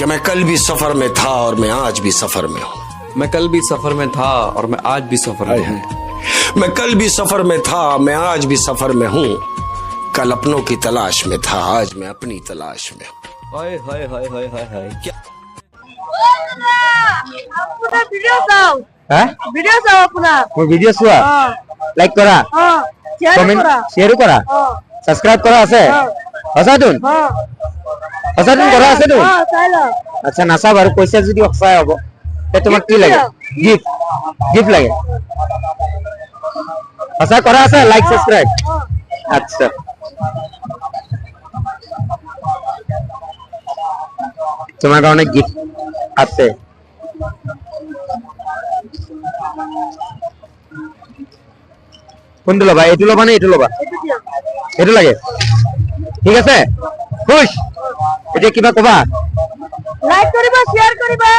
कि मैं कल भी सफर में था और मैं आज भी सफर में हूँ। मैं कल भी सफर में था और मैं आज भी सफर में हूँ। मैं कल भी सफर में था, मैं आज भी सफर में हूँ। कल अपनों की तलाश में था, आज मैं अपनी तलाश में हूँ। हाय हाय हाय हाय हाय हाय क्या अपना वीडियो চাও হ্যাঁ ভিডিও চাও अपना মোৰ ভিডিও চোৱা লাইক কৰা শেয়ার কমেন্ট করা শেয়াৰো কৰা সাবস্ক্রাইব কৰা আছে সঁচাটোন সঁচাটোন কৰা আছে তো চাইলা আচ্ছা নাচা বাৰু পইচা যদি অক্সাই হ'ব তে তোমাক কি লাগে গিফট গিফট লাগে সঁচা কৰা আছে লাইক সাবস্ক্রাইব আচ্ছা তোমার কারণে গিফট আছে কোনটো লবা এইটো লবা নে এইটো লবা এইটো লাগে ঠিক আছে খুশ এতিয়া কিবা কবা লাইক কৰিবা শেয়ার কৰিবা